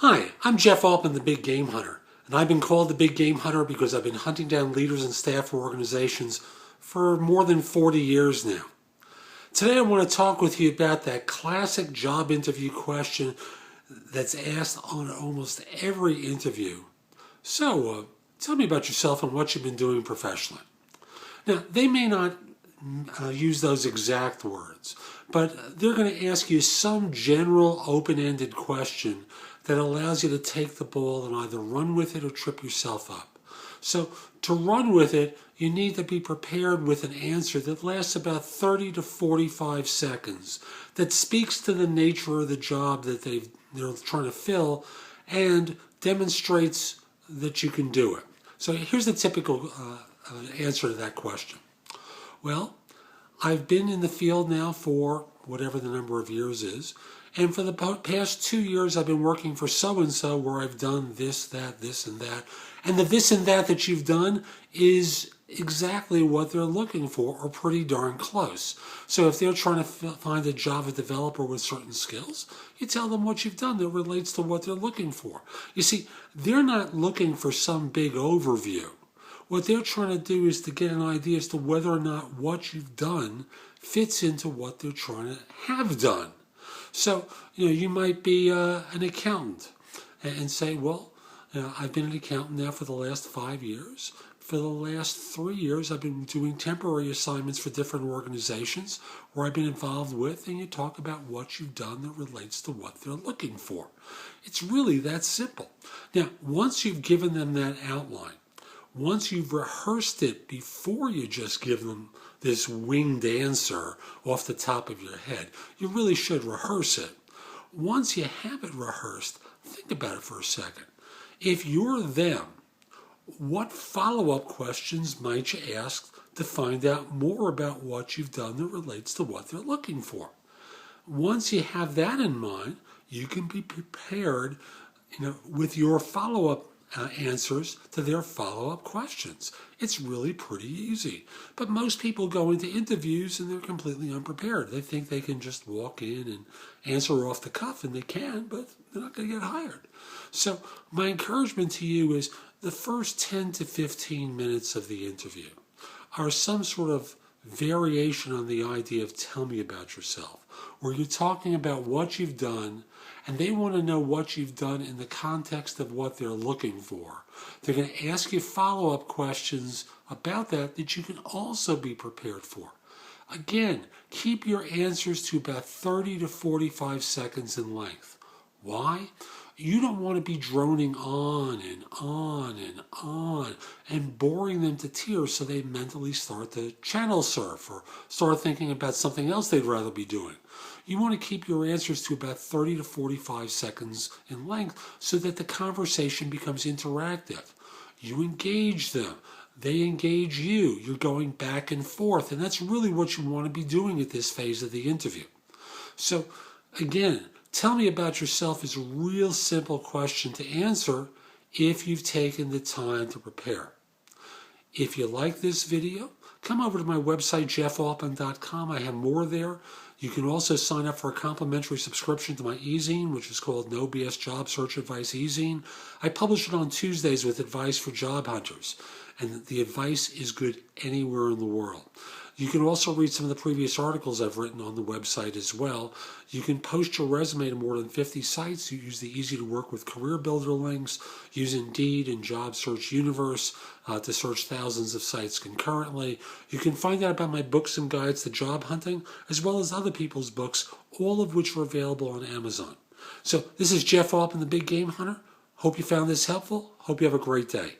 Hi, I'm Jeff Altman, the Big Game Hunter, and I've been called the Big Game Hunter because I've been hunting down leaders and staff for organizations for more than 40 years now. Today I want to talk with you about that classic job interview question that's asked on almost every interview. So, tell me about yourself and what you've been doing professionally. Now, they may not use those exact words, but they're going to ask you some general open-ended question that allows you to take the ball and either run with it or trip yourself up. So to run with it, you need to be prepared with an answer that lasts about 30 to 45 seconds, that speaks to the nature of the job that they're trying to fill and demonstrates that you can do it. So here's the typical answer to that question. Well, I've been in the field now for whatever the number of years is, and for the past 2 years I've been working for so-and-so where I've done this, that, this, and that. And the this and that you've done is exactly what they're looking for, or pretty darn close. So if they're trying to find a Java developer with certain skills, you tell them what you've done that relates to what they're looking for. You see, they're not looking for some big overview. What they're trying to do is to get an idea as to whether or not what you've done fits into what they're trying to have done. So, you might be an accountant and say, well, I've been an accountant now for the last 5 years. For the last 3 years, I've been doing temporary assignments for different organizations where I've been involved with, and you talk about what you've done that relates to what they're looking for. It's really that simple. Now, once you've given them that outline, once you've rehearsed it before you just give them this winged answer off the top of your head, you really should rehearse it. Once you have it rehearsed, think about it for a second. If you're them, what follow-up questions might you ask to find out more about what you've done that relates to what they're looking for? Once you have that in mind, you can be prepared, with your follow-up answers to their follow-up questions. It's really pretty easy. But most people go into interviews and they're completely unprepared. They think they can just walk in and answer off the cuff, and they can, but they're not going to get hired. So my encouragement to you is the first 10 to 15 minutes of the interview are some sort of variation on the idea of tell me about yourself, where you're talking about what you've done, and they want to know what you've done in the context of what they're looking for. They're going to ask you follow-up questions about that you can also be prepared for. Again, keep your answers to about 30 to 45 seconds in length. Why? You don't want to be droning on and on and on and boring them to tears so they mentally start to channel surf or start thinking about something else they'd rather be doing. You want to keep your answers to about 30 to 45 seconds in length so that the conversation becomes interactive. You engage them. They engage you. You're going back and forth, and that's really what you want to be doing at this phase of the interview. So, again, tell me about yourself is a real simple question to answer if you've taken the time to prepare. If you like this video, come over to my website, jeffaltman.com. I have more there. You can also sign up for a complimentary subscription to my e-zine, which is called No BS Job Search Advice e-zine. I publish it on Tuesdays with advice for job hunters, and the advice is good anywhere in the world. You can also read some of the previous articles I've written on the website as well. You can post your resume to more than 50 sites. You use the easy-to-work with career builder links. Use Indeed and Job Search Universe to search thousands of sites concurrently. You can find out about my books and guides to job hunting, as well as other people's books, all of which are available on Amazon. So this is Jeff Altman, the Big Game Hunter. Hope you found this helpful. Hope you have a great day.